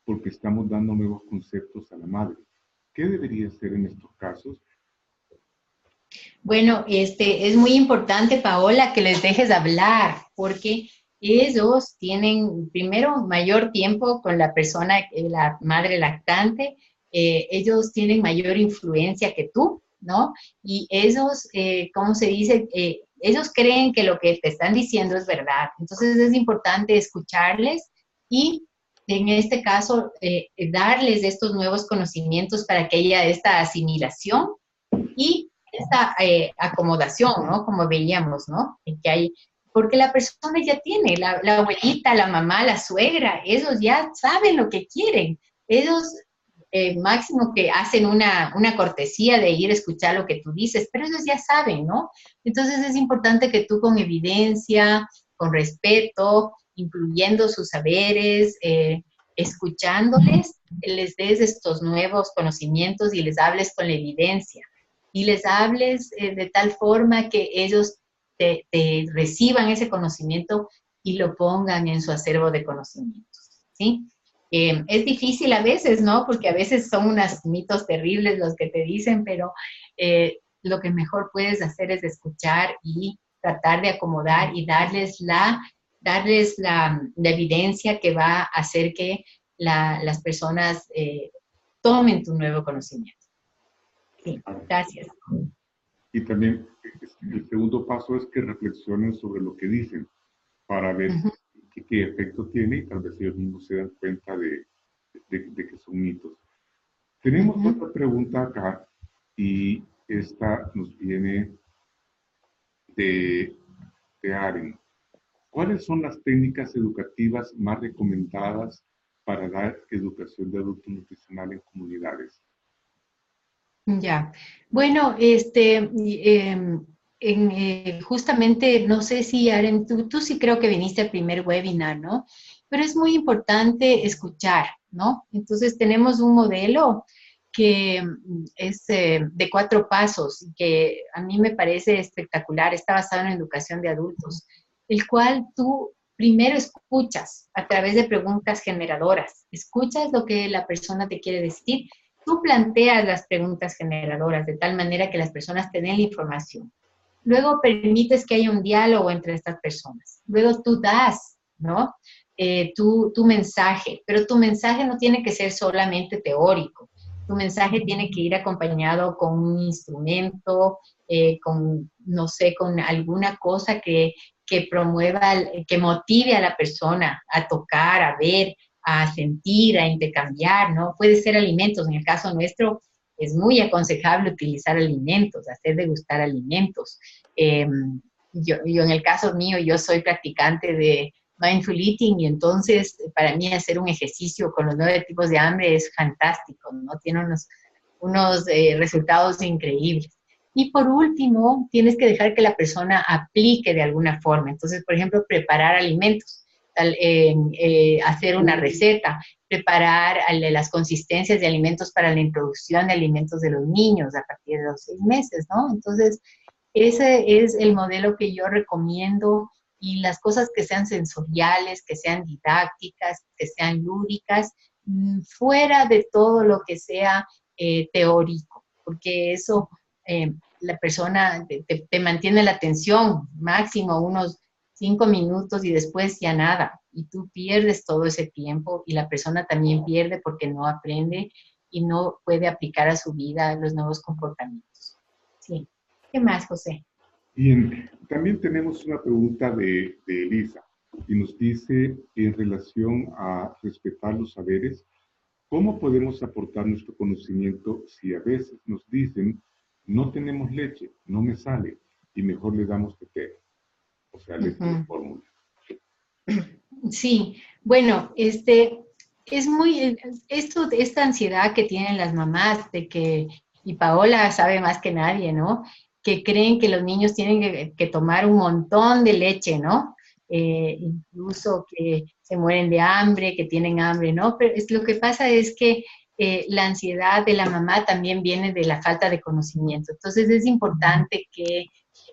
porque estamos dando nuevos conceptos a la madre. ¿Qué debería hacer en estos casos? Bueno, es muy importante, Paola, que les dejes hablar, porque ellos tienen, primero, mayor tiempo con la persona, la madre lactante, ellos tienen mayor influencia que tú, ¿no? Y ellos, ¿cómo se dice? Ellos creen que lo que te están diciendo es verdad. Entonces es importante escucharles y, en este caso, darles estos nuevos conocimientos para que haya esta asimilación y esta acomodación, ¿no? Como veíamos, ¿no? En que hay, porque la persona ya tiene, la abuelita, la mamá, la suegra, ellos ya saben lo que quieren. Ellos máximo que hacen una cortesía de ir a escuchar lo que tú dices, pero ellos ya saben, ¿no? Entonces es importante que tú con evidencia, con respeto, incluyendo sus saberes, escuchándoles, les des estos nuevos conocimientos y les hables con la evidencia. Y les hables de tal forma que ellos te reciban ese conocimiento y lo pongan en su acervo de conocimientos, ¿sí? Es difícil a veces, ¿no? Porque a veces son unos mitos terribles los que te dicen, pero lo que mejor puedes hacer es escuchar y tratar de acomodar y darles la evidencia que va a hacer que las personas tomen tu nuevo conocimiento. Sí, gracias. Y también el segundo paso es que reflexionen sobre lo que dicen para ver qué efecto tiene y tal vez ellos mismos se dan cuenta de que son mitos. Tenemos otra pregunta acá y esta nos viene de Aren. ¿Cuáles son las técnicas educativas más recomendadas para dar educación de adulto nutricional en comunidades? Ya, bueno, justamente, no sé si, Aren, tú sí creo que viniste al primer webinar, ¿no? Pero es muy importante escuchar, ¿no? Entonces tenemos un modelo que es de 4 pasos, que a mí me parece espectacular, está basado en educación de adultos, el cual tú primero escuchas a través de preguntas generadoras, escuchas lo que la persona te quiere decir. Tú planteas las preguntas generadoras de tal manera que las personas te den la información. Luego permites que haya un diálogo entre estas personas. Luego tú das, ¿no? Tu mensaje, pero tu mensaje no tiene que ser solamente teórico. Tu mensaje tiene que ir acompañado con un instrumento, con, no sé, con alguna cosa que promueva, que motive a la persona a tocar, a ver, a sentir, a intercambiar, ¿no? Puede ser alimentos, en el caso nuestro es muy aconsejable utilizar alimentos, hacer degustar alimentos. Yo en el caso mío, yo soy practicante de mindful eating y entonces para mí hacer un ejercicio con los 9 tipos de hambre es fantástico, ¿no? Tiene unos resultados increíbles. Y por último, tienes que dejar que la persona aplique de alguna forma. Entonces, por ejemplo, preparar alimentos. Hacer una receta, preparar las consistencias de alimentos para la introducción de alimentos de los niños a partir de los 6 meses, ¿no? Entonces, ese es el modelo que yo recomiendo y las cosas que sean sensoriales, que sean didácticas, que sean lúdicas, fuera de todo lo que sea teórico, porque eso la persona te mantiene la atención máximo unos 5 minutos y después ya nada. Y tú pierdes todo ese tiempo y la persona también pierde porque no aprende y no puede aplicar a su vida los nuevos comportamientos. Sí. ¿Qué más, José? Bien, también tenemos una pregunta de Elisa y nos dice en relación a respetar los saberes, ¿cómo podemos aportar nuestro conocimiento si a veces nos dicen no tenemos leche, no me sale y mejor le damos tetero? O sea, leche de fórmula. Sí, bueno, esta ansiedad que tienen las mamás de que, y Paola sabe más que nadie, ¿no? Que creen que los niños tienen que tomar un montón de leche, ¿no? Incluso que se mueren de hambre, que tienen hambre, ¿no? Pero lo que pasa es que la ansiedad de la mamá también viene de la falta de conocimiento. Entonces es importante que en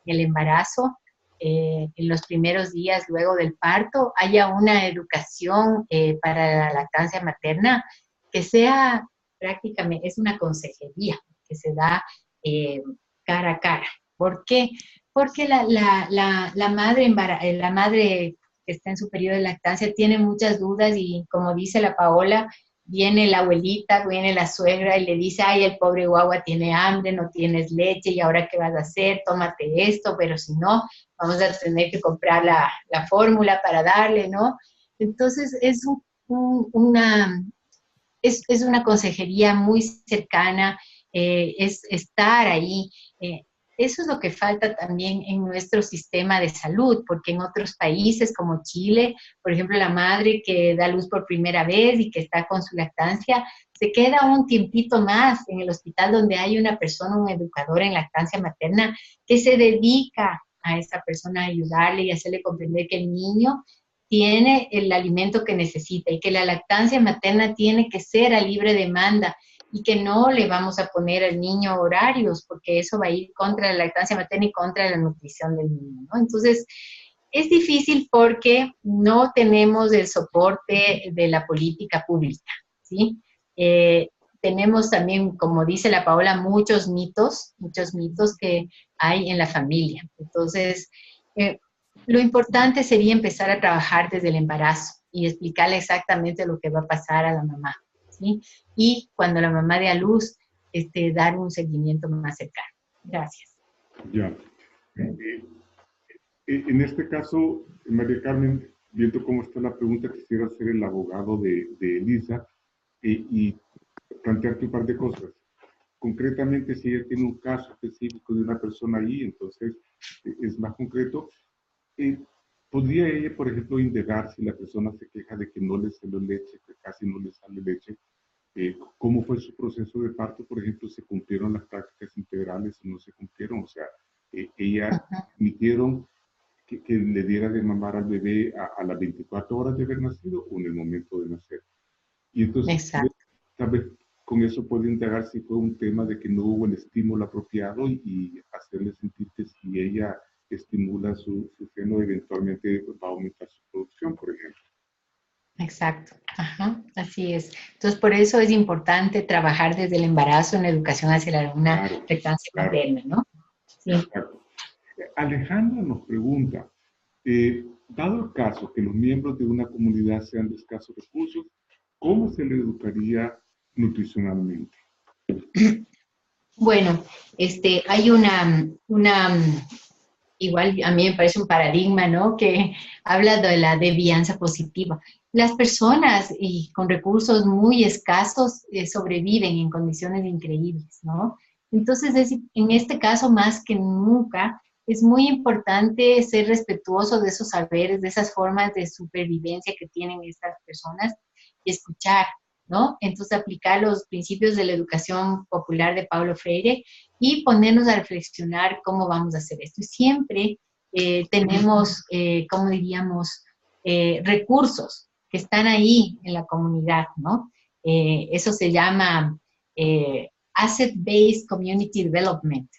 el embarazo en los primeros días luego del parto haya una educación para la lactancia materna que sea prácticamente, es una consejería que se da cara a cara. ¿Por qué? Porque la madre que está en su periodo de lactancia tiene muchas dudas y como dice la Paola, viene la abuelita, viene la suegra y le dice, ay, el pobre guagua tiene hambre, no tienes leche, ¿y ahora qué vas a hacer? Tómate esto, pero si no, vamos a tener que comprar la fórmula para darle, ¿no? Entonces, es una consejería muy cercana, es estar ahí. eso es lo que falta también en nuestro sistema de salud, porque en otros países como Chile, por ejemplo, la madre que da luz por primera vez y que está con su lactancia, se queda un tiempito más en el hospital donde hay una persona, un educador en lactancia materna, que se dedica a esa persona a ayudarle y hacerle comprender que el niño tiene el alimento que necesita y que la lactancia materna tiene que ser a libre demanda y que no le vamos a poner al niño horarios, porque eso va a ir contra la lactancia materna y contra la nutrición del niño, ¿no? Entonces, es difícil porque no tenemos el soporte de la política pública, ¿sí? Tenemos también, como dice la Paola, muchos mitos que hay en la familia. Entonces, lo importante sería empezar a trabajar desde el embarazo y explicarle exactamente lo que va a pasar a la mamá, ¿sí? Y cuando la mamá dé a luz, dar un seguimiento más cercano. Gracias. Ya. En este caso, María Carmen, viendo cómo está la pregunta, quisiera ser el abogado de Elisa y plantearte un par de cosas. Concretamente, si ella tiene un caso específico de una persona ahí, entonces es más concreto. ¿Podría ella, por ejemplo, indagar si la persona se queja de que no le sale leche, que casi no le sale leche? ¿Cómo fue su proceso de parto? Por ejemplo, ¿se cumplieron las prácticas integrales o no se cumplieron? O sea, ella permitieron que le diera de mamar al bebé a las 24 horas de haber nacido o en el momento de nacer. Y entonces, tal vez con eso puede indagar si fue un tema de que no hubo el estímulo apropiado y hacerle sentir que si ella estimula su seno, eventualmente va a aumentar su producción, por ejemplo. Exacto, ajá, así es. Entonces, por eso es importante trabajar desde el embarazo en educación hacia una lactancia materna, ¿no? Sí. Exacto. Alejandra nos pregunta, dado el caso que los miembros de una comunidad sean de escasos recursos, ¿cómo se le educaría nutricionalmente? Bueno, hay igual a mí me parece un paradigma, ¿no? Que habla de la desvianza positiva. Las personas y con recursos muy escasos sobreviven en condiciones increíbles, ¿no? Entonces, en este caso, más que nunca, es muy importante ser respetuoso de esos saberes, de esas formas de supervivencia que tienen estas personas y escuchar, ¿no? Entonces, aplicar los principios de la educación popular de Paulo Freire y ponernos a reflexionar cómo vamos a hacer esto. Y siempre tenemos, ¿cómo diríamos?, recursos que están ahí en la comunidad, ¿no? Eso se llama Asset-Based Community Development.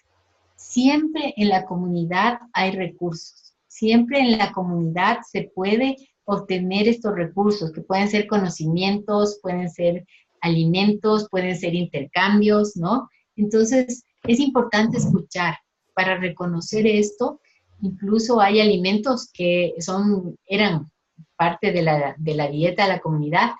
Siempre en la comunidad hay recursos. Siempre en la comunidad se puede obtener estos recursos, que pueden ser conocimientos, pueden ser alimentos, pueden ser intercambios, ¿no? Entonces, es importante escuchar para reconocer esto. Incluso hay alimentos que eran parte de la dieta de la comunidad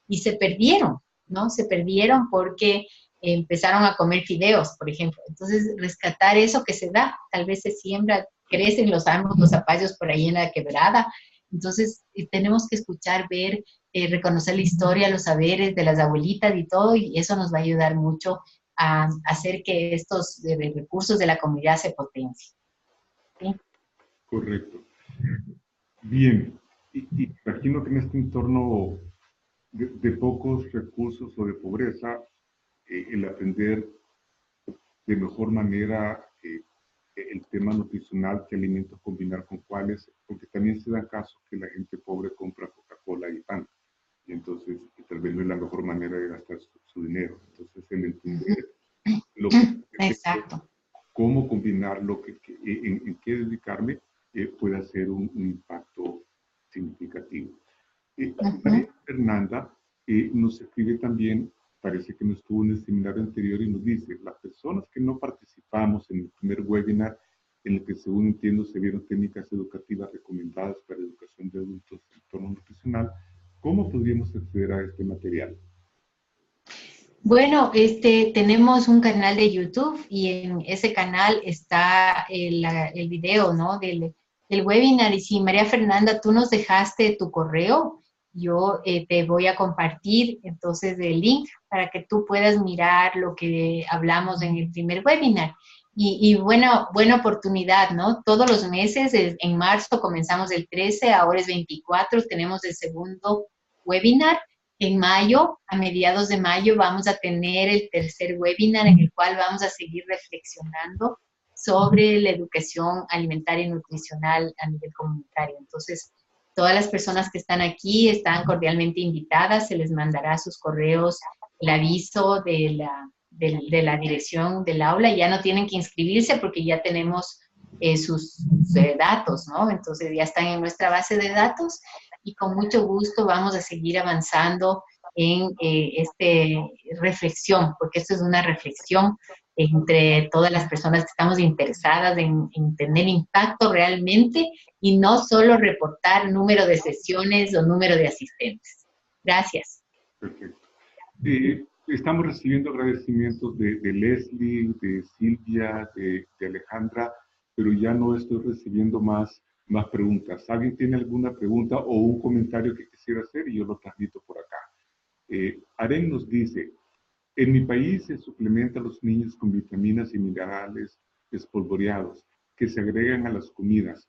y se perdieron, ¿no? Se perdieron porque empezaron a comer fideos, por ejemplo. Entonces, rescatar eso que se da, tal vez se siembra, crecen los zapallos por ahí en la quebrada. Entonces, tenemos que escuchar, ver, reconocer la historia, los saberes de las abuelitas y todo, y eso nos va a ayudar mucho a hacer que estos recursos de la comunidad se potencien. ¿Sí? Correcto. Bien, y imagino que en este entorno de pocos recursos o de pobreza, el aprender de mejor manera el tema nutricional, qué alimentos combinar con cuáles, porque también se da caso que la gente pobre compra Coca-Cola y pan, y entonces tal vez no es la mejor manera de gastar su dinero. Entonces, el entender lo que Exacto. cómo combinarlo, en qué dedicarme, puede hacer un impacto significativo. María Fernanda nos escribe también, parece que no estuvo en el seminario anterior, y nos dice, las personas que no participamos en el primer webinar, en el que según entiendo se vieron técnicas educativas recomendadas para educación de adultos en entorno nutricional, ¿cómo podríamos acceder a este material? Bueno, tenemos un canal de YouTube y en ese canal está el video, ¿no? del webinar. Y si María Fernanda, tú nos dejaste tu correo, yo te voy a compartir entonces el link para que tú puedas mirar lo que hablamos en el primer webinar. y buena oportunidad, ¿no? Todos los meses, en marzo comenzamos el 13, ahora es 24, tenemos el segundo webinar. En mayo, a mediados de mayo, vamos a tener el tercer webinar en el cual vamos a seguir reflexionando sobre la educación alimentaria y nutricional a nivel comunitario. Entonces, todas las personas que están aquí están cordialmente invitadas, se les mandará a sus correos el aviso de la dirección del aula, ya no tienen que inscribirse porque ya tenemos sus datos, ¿no? Entonces ya están en nuestra base de datos y con mucho gusto vamos a seguir avanzando en reflexión, porque esto es una reflexión entre todas las personas que estamos interesadas en tener impacto realmente y no solo reportar número de sesiones o número de asistentes. Gracias. Perfecto. Estamos recibiendo agradecimientos de Leslie, de Silvia, de Alejandra, pero ya no estoy recibiendo más preguntas. ¿Alguien tiene alguna pregunta o un comentario que quisiera hacer? Y yo lo transmito por acá. Aren nos dice, en mi país se suplementa a los niños con vitaminas y minerales espolvoreados que se agregan a las comidas.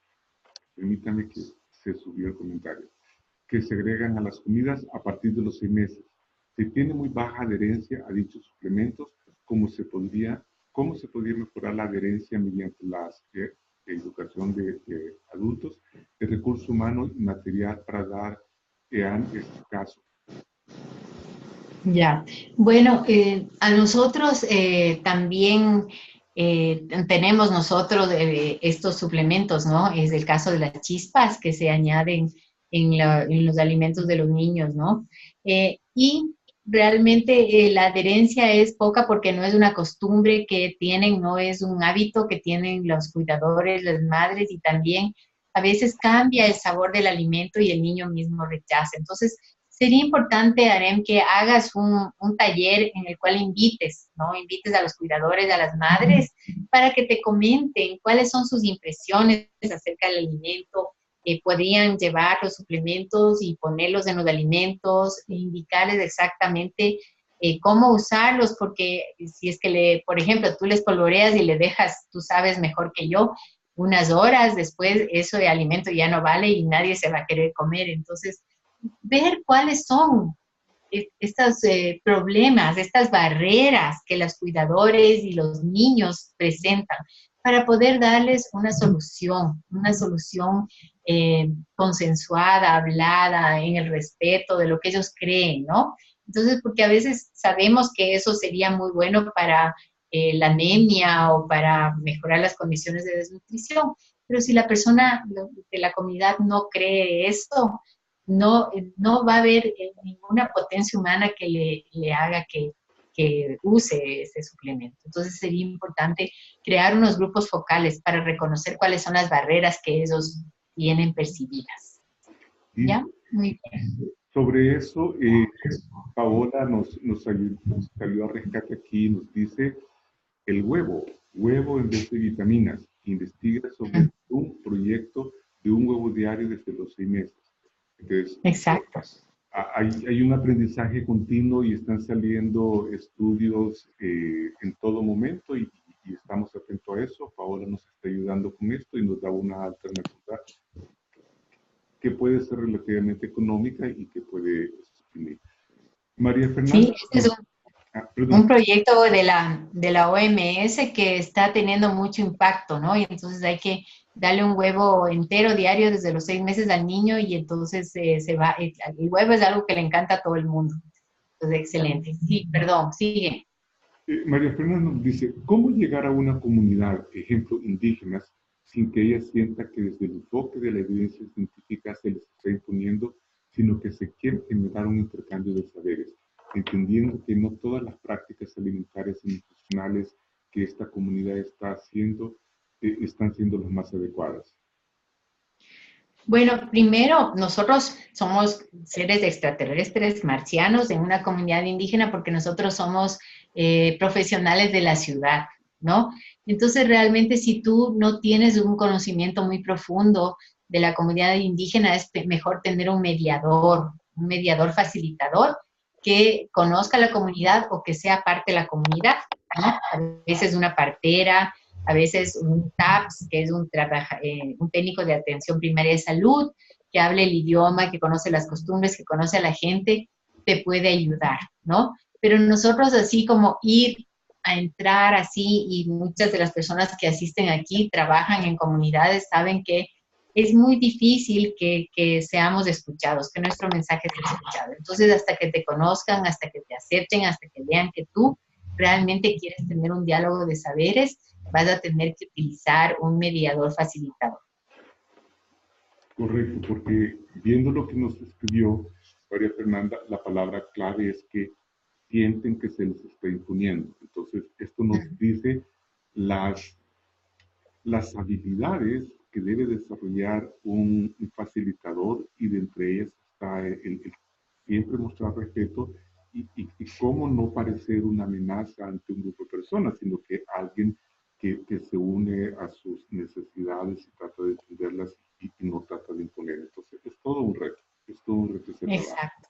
Permítame que se subió el comentario. Que se agregan a las comidas a partir de los 6 meses. Se tiene muy baja adherencia a dichos suplementos. ¿Cómo se podría mejorar la adherencia mediante la educación de adultos, de recurso humano y material para dar este caso? Ya, bueno, a nosotros también tenemos nosotros estos suplementos, ¿no? Es el caso de las chispas que se añaden en los alimentos de los niños, ¿no? Y realmente la adherencia es poca porque no es una costumbre que tienen, no es un hábito que tienen los cuidadores, las madres, y también a veces cambia el sabor del alimento y el niño mismo rechaza. Entonces, sería importante, Arem, que hagas un taller en el cual invites, ¿no? Invites a los cuidadores, a las madres, para que te comenten cuáles son sus impresiones acerca del alimento. Podrían llevar los suplementos y ponerlos en los alimentos, e indicarles exactamente cómo usarlos, porque si es que, por ejemplo, tú les polvoreas y le dejas, tú sabes mejor que yo, unas horas después, eso de alimento ya no vale y nadie se va a querer comer. Entonces, ver cuáles son estos problemas, estas barreras que los cuidadores y los niños presentan para poder darles una solución consensuada, hablada, en el respeto de lo que ellos creen, ¿no? Entonces, porque a veces sabemos que eso sería muy bueno para la anemia o para mejorar las condiciones de desnutrición, pero si la persona de la comunidad no cree eso, no va a haber ninguna potencia humana que le haga que use ese suplemento. Entonces sería importante crear unos grupos focales para reconocer cuáles son las barreras que ellos tienen percibidas. ¿Ya? Muy bien. Sobre eso, Paola nos salió a rescate aquí y nos dice el huevo en vez de vitaminas. Investiga sobre un proyecto de un huevo diario desde los 6 meses. Entonces, exacto. Hay un aprendizaje continuo y están saliendo estudios en todo momento y estamos atentos a eso. Paola nos está ayudando con esto y nos da una alternativa que puede ser relativamente económica y que puede sostener. María Fernanda. Sí, este es un proyecto de la OMS que está teniendo mucho impacto, ¿no? Y entonces hay que darle un huevo entero diario desde los 6 meses al niño y entonces el huevo es algo que le encanta a todo el mundo. Entonces, excelente. Sí, perdón, sigue. María Fernanda nos dice, ¿cómo llegar a una comunidad, ejemplo, indígenas, sin que ella sienta que desde el enfoque de la evidencia científica se les está imponiendo, sino que se quiere generar un intercambio de saberes, entendiendo que no todas las prácticas alimentarias y nutricionales que esta comunidad está haciendo están siendo las más adecuadas? Bueno, primero, nosotros somos seres extraterrestres marcianos en una comunidad indígena porque nosotros somos profesionales de la ciudad, ¿no? Entonces, realmente, si tú no tienes un conocimiento muy profundo de la comunidad indígena, es mejor tener un mediador facilitador que conozca la comunidad o que sea parte de la comunidad, ¿no? A veces una partera, a veces un TAPS, que es un técnico de atención primaria de salud, que hable el idioma, que conoce las costumbres, que conoce a la gente, te puede ayudar, ¿no? Pero nosotros así como ir a entrar así, y muchas de las personas que asisten aquí trabajan en comunidades, saben que es muy difícil que seamos escuchados, que nuestro mensaje sea escuchado. Entonces, hasta que te conozcan, hasta que te acepten, hasta que vean que tú realmente quieres tener un diálogo de saberes, vas a tener que utilizar un mediador facilitador. Correcto, porque viendo lo que nos escribió María Fernanda, la palabra clave es que sienten que se les está imponiendo. Entonces, esto nos dice las habilidades que debe desarrollar un facilitador, y de entre ellas está el siempre mostrar respeto y cómo no parecer una amenaza ante un grupo de personas, sino que alguien que se une a sus necesidades y trata de entenderlas y no trata de imponer. Entonces, es todo un reto ese trabajo. Exacto,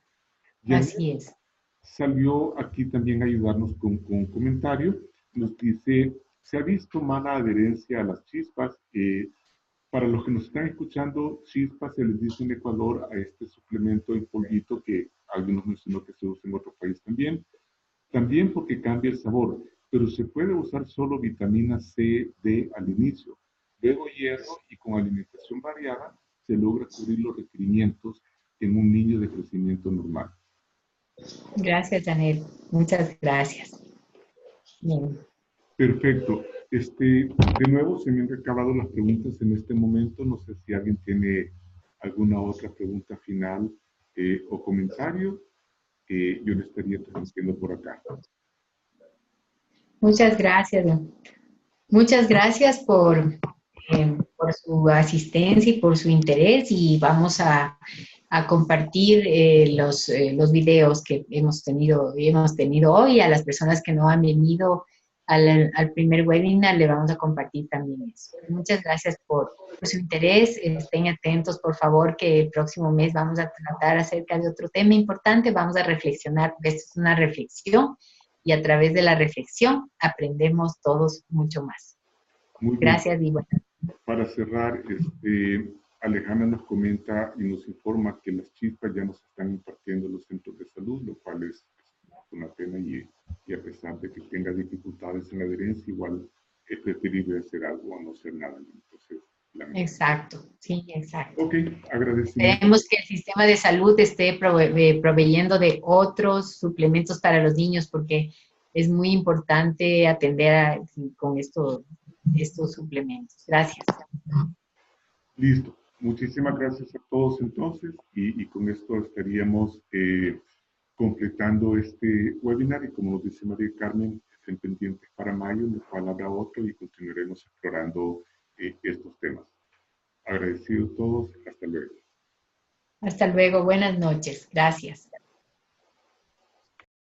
Janet así es. salió aquí también a ayudarnos con un comentario. Nos dice, se ha visto mala adherencia a las chispas. Para los que nos están escuchando, chispas se les dice en Ecuador a este suplemento en polvito que algunos mencionó que se usa en otro país también. También porque cambia el sabor, pero se puede usar solo vitamina C, D al inicio. Luego hierro, y con alimentación variada se logra cubrir los requerimientos en un niño de crecimiento normal. Gracias, Janel. Muchas gracias. Bien. Perfecto. De nuevo, se me han acabado las preguntas en este momento. No sé si alguien tiene alguna otra pregunta final o comentario. Yo le estaría transmitiendo por acá. Muchas gracias. Muchas gracias por su asistencia y por su interés, y vamos a compartir los videos que hemos tenido hoy. A las personas que no han venido al primer webinar le vamos a compartir también eso. Muchas gracias por su interés. Estén atentos, por favor, que el próximo mes vamos a tratar acerca de otro tema importante. Vamos a reflexionar, porque esto es una reflexión, y a través de la reflexión aprendemos todos mucho más. Muy bien. Gracias, y bueno. Para cerrar, Alejandra nos comenta y nos informa que las chispas ya nos están impartiendo en los centros de salud, lo cual es una pena, y a pesar de que tenga dificultades en la adherencia, igual es preferible hacer algo a no hacer nada. Entonces, exacto, sí, exacto. Ok, agradecimiento. Esperemos que el sistema de salud esté proveyendo de otros suplementos para los niños, porque es muy importante atender con estos suplementos. Gracias. Listo. Muchísimas gracias a todos entonces, y con esto estaríamos completando este webinar, y como nos dice María Carmen, estén pendientes para mayo, en el cual habrá otro y continuaremos explorando estos temas. Agradecidos todos, hasta luego. Hasta luego, buenas noches. Gracias.